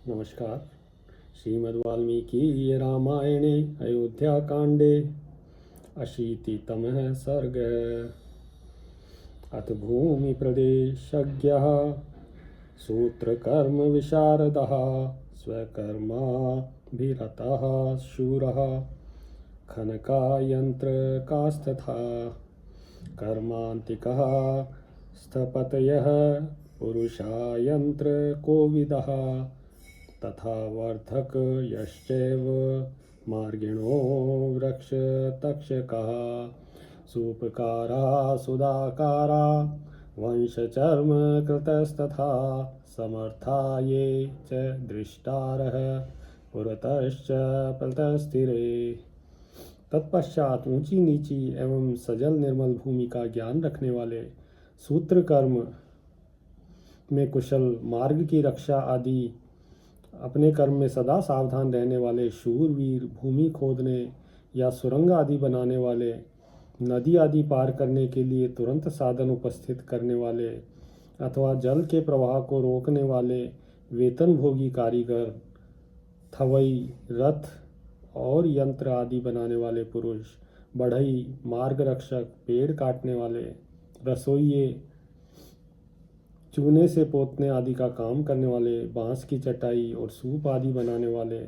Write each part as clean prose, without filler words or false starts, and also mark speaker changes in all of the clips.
Speaker 1: नमस्कार। श्रीमद् वाल्मीकि रामायणे अयोध्याकाण्डे अशीतितमः सर्गः। अथ भूमिप्रदेशज्ञः सूत्रकर्मविशारदः स्वकर्माभिरतः शूरः खनकायन्त्रकास्तथा कर्मान्तिकः स्थपतयः पुरुषा यन्त्रकोविदः तथा वर्धक यश्चैव मार्गिणो वृक्षतक्षकाः सूपकारा सुदाकारा वंशचर्म कृतस्तथा समर्था ये च दृष्टारः पुरतश्च प्रतस्थिरे। तत्पश्चात ऊंची नीची एवं सजल निर्मल भूमि का ज्ञान रखने वाले, सूत्र कर्म में कुशल, मार्ग की रक्षा आदि अपने कर्म में सदा सावधान रहने वाले शूरवीर, भूमि खोदने या सुरंग आदि बनाने वाले, नदी आदि पार करने के लिए तुरंत साधन उपस्थित करने वाले अथवा जल के प्रवाह को रोकने वाले वेतनभोगी कारीगर, थवई, रथ और यंत्र आदि बनाने वाले पुरुष, बढ़ई, मार्ग रक्षक, पेड़ काटने वाले, रसोइये, चूने से पोतने आदि का काम करने वाले, बांस की चटाई और सूप आदि बनाने वाले,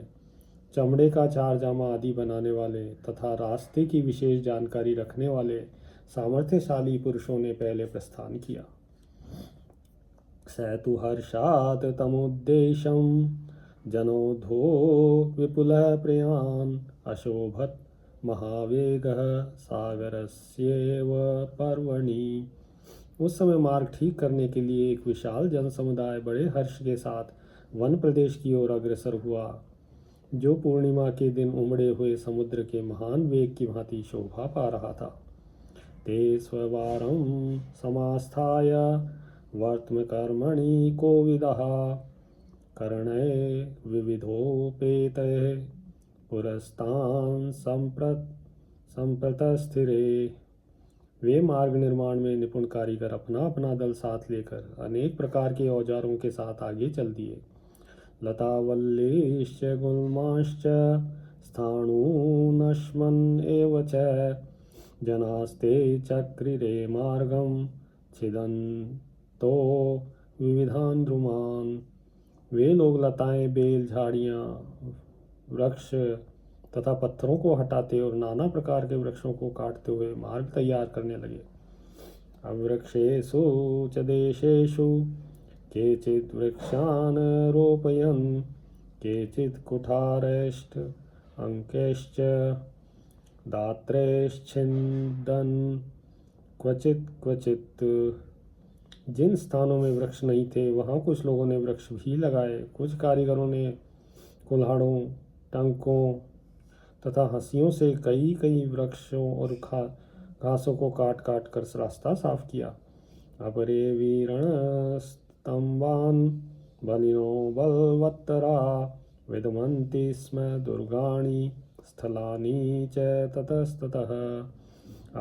Speaker 1: चमड़े का चारजामा आदि बनाने वाले तथा रास्ते की विशेष जानकारी रखने वाले सामर्थ्यशाली पुरुषों ने पहले प्रस्थान किया। स तु हर्षात् तमुद्देशं जनोधो विपुलः प्रयान् अशोभत महावेगः सागरस्येव पर्वणि। उस समय मार्ग ठीक करने के लिए एक विशाल जन समुदाय बड़े हर्ष के साथ वन प्रदेश की ओर अग्रसर हुआ, जो पूर्णिमा के दिन उमड़े हुए समुद्र के महान वेग की भांति शोभा पा रहा था। ते स्ववारं समास्थाय वर्त्मकर्मणि कोविदः कर्णे विविधोपेते पुरस्तान् संप्रतस्थिरे। वे मार्ग निर्माण में निपुण कारीगर अपना अपना दल साथ लेकर अनेक प्रकार के औजारों के साथ आगे चल दिए। लतावल्लीश्च गुल्माश्च स्थाणूनश्मन् एव च जनास्ते चक्रिरे मार्गं छिदन्तो विविधान् द्रुमान्। वे लोग लताएं, बेल, झाड़ियाँ, वृक्ष तथा पत्थरों को हटाते और नाना प्रकार के वृक्षों को काटते हुए मार्ग तैयार करने लगे। अवृक्षेषु च देशेषु केचित् वृक्षान् रोपयन् केचित् कुठारैश्च अंकैश्च दात्रैश्छिन्दन् क्वचित्। जिन स्थानों में वृक्ष नहीं थे वहाँ कुछ लोगों ने वृक्ष भी लगाए। कुछ कारीगरों ने कुल्हाड़ों, टंकों तथा हंसियों से कई कई वृक्षों और घासों को काट काट कर रास्ता साफ किया। अपरे वीरणस्तंभान् बलिनो बलवत्तरा विदमन्ति स्म दुर्गाणि स्थलानि च ततस्ततः।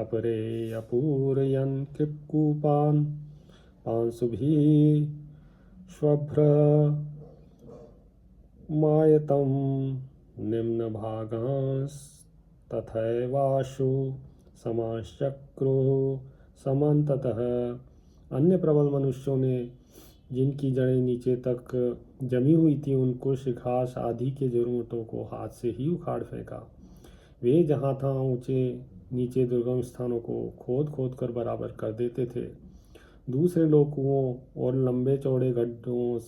Speaker 1: अपरे अपूरयन् कृत्कूपान् पांशुभिः श्वभ्रमायतं निम्नभागांस्तथैवाशु समाश्चक्रुः समन्ततः। अन्य प्रबल मनुष्यों ने जिनकी जड़ें नीचे तक जमी हुई थी उन कुश, घास आदि के जड़ों को हाथ से ही उखाड़ फेंका। वे जहाँ था ऊंचे नीचे दुर्गम स्थानों को खोद खोद कर बराबर कर देते थे। दूसरे लोग कुओं और लंबे चौड़े गड्ढों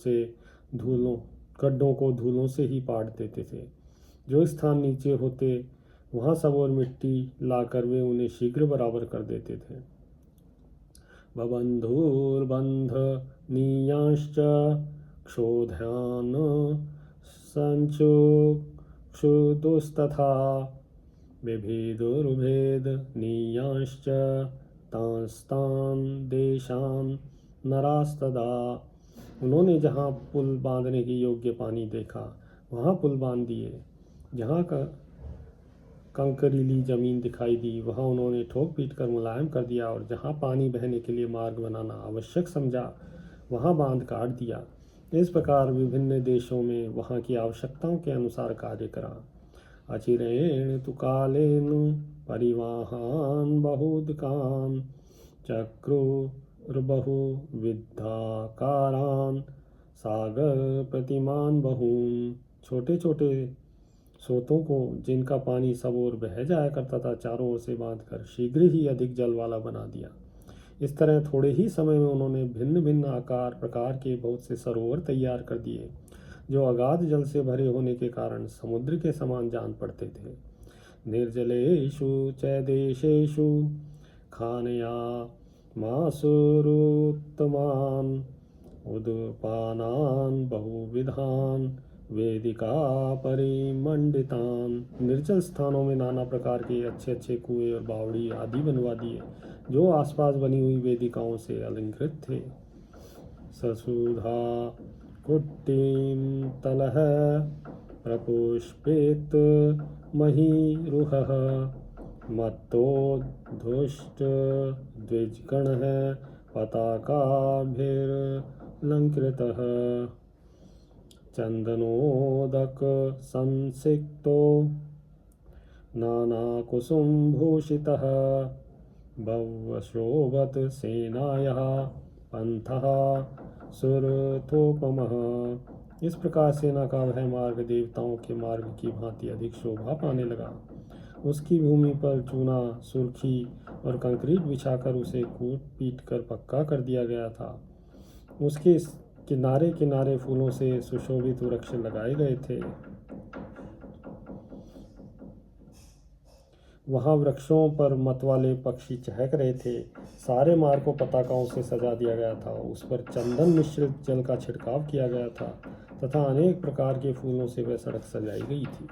Speaker 1: को धूलों से ही पाट देते थे। जो स्थान नीचे होते वहाँ सब और मिट्टी लाकर वे उन्हें शीघ्र बराबर कर देते थे। बबन्धुर्बन्धनीयांश्च क्षोध्यान् संचुक्षुदुस्तथा बिभेदुर्भेदनीयांश्च तांस्तान् देशान् नरास्तदा। उन्होंने जहाँ पुल बांधने के योग्य पानी देखा वहाँ पुल बांध दिए। जहाँ का कंकरीली जमीन दिखाई दी वहाँ उन्होंने ठोक पीट कर मुलायम कर दिया, और जहाँ पानी बहने के लिए मार्ग बनाना आवश्यक समझा वहाँ बांध काट दिया। इस प्रकार विभिन्न देशों में वहाँ की आवश्यकताओं के अनुसार कार्य करा। अचिरेण तु कालेन परिवाहान बहुदकान चक्रुर्बहु विद्धाकारान सागर प्रतिमान बहून। छोटे छोटे स्रोतों को जिनका पानी सब ओर बह जाया करता था चारों ओर से बांधकर शीघ्र ही अधिक जल वाला बना दिया। इस तरह थोड़े ही समय में उन्होंने भिन्न भिन्न आकार प्रकार के बहुत से सरोवर तैयार कर दिए जो अगाध जल से भरे होने के कारण समुद्र के समान जान पड़ते थे। निर्जलेषु च देशेषु खानया मासुरुत्तमान् उदपानान् बहुविधान् वेदिका परिमंडितान। निर्जल स्थानों में नाना प्रकार के अच्छे अच्छे कुएं और बावड़ी आदि बनवा दिए जो आसपास बनी हुई वेदिकाओं से अलंकृत थे। ससुधा कुट्टीम तलह प्रपुष्पेत महीरुहः मत्तोद्धुष्ट द्विजगणः पताकाभिर्लंकृतः चंदनोदक संसिक्तो नानाकुसुमभूषितः भवशोभत सेनायाः पंथः सुरथोपमः। इस प्रकार सेना का वह मार्ग देवताओं के मार्ग की भांति अधिक शोभा पाने लगा। उसकी भूमि पर चूना सुर्खी और कंक्रीट बिछाकर उसे कूट पीट कर पक्का कर दिया गया था। उसके किनारे किनारे फूलों से सुशोभित वृक्ष लगाए गए थे। वहां वृक्षों पर मतवाले पक्षी चहक रहे थे। सारे मार्ग को पताकाओं से सजा दिया गया था। उस पर चंदन मिश्रित जल का छिड़काव किया गया था तथा अनेक प्रकार के फूलों से वह सड़क सजाई गई थी।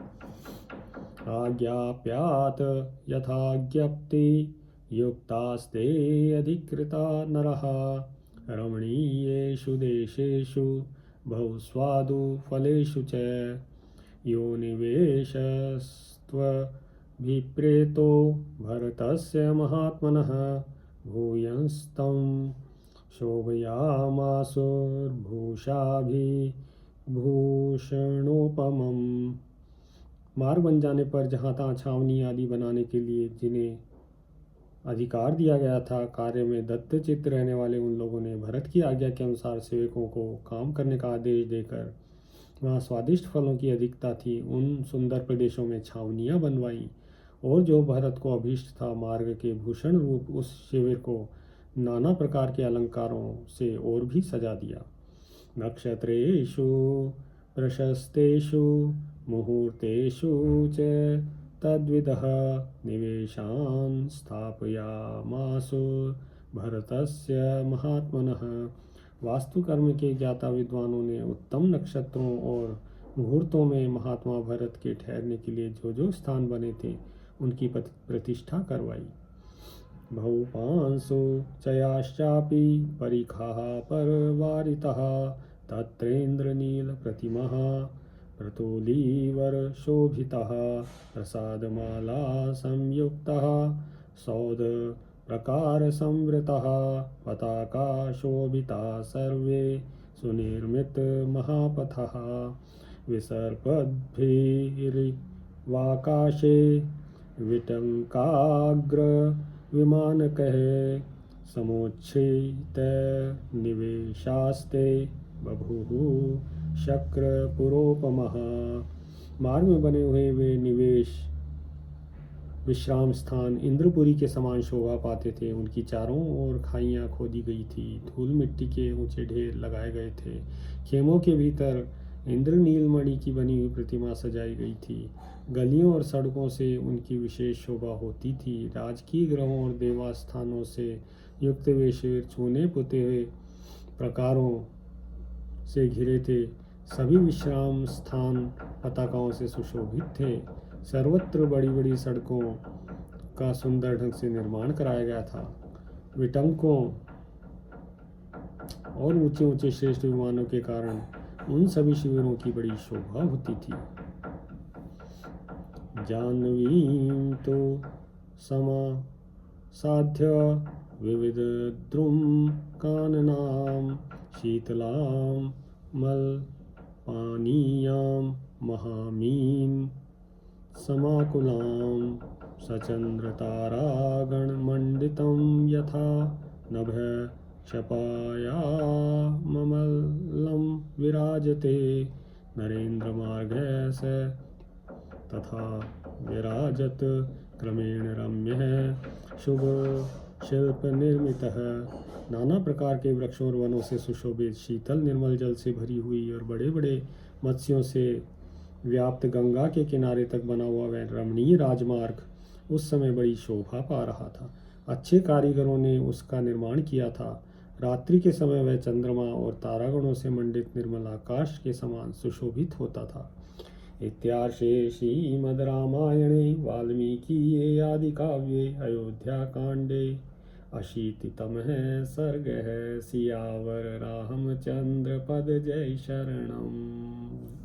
Speaker 1: आज्ञाप्यात यथाज्ञप्ति युक्तास्ते अधिकृता नरः रमणीयेषु देशेषु बहुस्वादु फलेषु च यो निवेशस्त्वभिप्रेतो भरतस्य महात्मनः भूयंस्तं शोभयामासुर्भूषाभिभूषणोपमम्। मार्ग बन जाने पर जहाँ तहाँ छावनी आदि बनाने के लिए जिन्हें अधिकार दिया गया था, कार्य में दत्तचित्त रहने वाले उन लोगों ने भरत की आज्ञा के अनुसार सेवकों को काम करने का आदेश देकर वहाँ स्वादिष्ट फलों की अधिकता थी उन सुंदर प्रदेशों में छावनियाँ बनवाई और जो भरत को अभीष्ट था मार्ग के भूषण रूप उस शिविर को नाना प्रकार के अलंकारों से और भी सजा दिया। नक्षत्रेषु प्रशस्तेषु मुहूर्तेषु च तद्विदः निवेशान् स्थापयामासु भरतस्य महात्मनः। वास्तुकर्म के ज्ञाता विद्वानों ने उत्तम नक्षत्रों और मुहूर्तों में महात्मा भरत के ठहरने के लिए जो जो स्थान बने थे उनकी प्रतिष्ठा करवाई। बहुपांसु चयाश्चापि परिखाः परवारितः तत्रेन्द्रनील प्रतिमः प्रतुलीवर शोभितः प्रसादमाला संयुक्तः सौद प्रकार संवृतः पताका शोभिता सर्वे सुनिर्मित महापथः विसर्पद्भिर्वाकाशे विटंकाग्र विमानकः समुच्छ्रित निवेशास्ते बभूव शक्रपुरोपमः। मार्ग में बने हुए वे निवेश विश्राम स्थान इंद्रपुरी के समान शोभा पाते थे। उनकी चारों ओर खाइयाँ खोदी गई थी, धूल मिट्टी के ऊंचे ढेर लगाए गए थे। खेमों के भीतर इंद्रनीलमणि की बनी हुई प्रतिमा सजाई गई थी। गलियों और सड़कों से उनकी विशेष शोभा होती थी। राजकीय गृहों और देवस्थानों से युक्त वे शिविर चूने पुते हुए प्रकारों से घिरे थे। सभी विश्राम स्थान पताकाओं से सुशोभित थे। सर्वत्र बड़ी बड़ी सड़कों का सुंदर ढंग से निर्माण कराया गया था। विटंकों और ऊंचे ऊंचे श्रेष्ठ विमानों के कारण उन सभी शिविरों की बड़ी शोभा होती थी। जाह्नवीं तो समासाध्य विविध द्रुम काननां शीतलां मलपानीयां महामीं समाकुलां सचन्द्रतारागणमण्डितं यथा नभःक्षपायाममलं विराजते नरेन्द्रमार्गः स तथा विराजत क्रमेण रम्यः शुभ शिल्प निर्मितः। नाना प्रकार के वृक्षों और वनों से सुशोभित, शीतल निर्मल जल से भरी हुई और बड़े बड़े मत्स्यों से व्याप्त गंगा के किनारे तक बना हुआ वह रमणीय राजमार्ग उस समय बड़ी शोभा पा रहा था। अच्छे कारीगरों ने उसका निर्माण किया था। रात्रि के समय वह चंद्रमा और तारागणों से मंडित निर्मल आकाश के समान सुशोभित होता था। इत्यार्षे श्रीमद् रामायणे वाल्मीकिये आदिकाव्ये अयोध्याकाण्डे अशीतितमः सर्गः। सियावर रामचन्द्र पद जय शरणम्।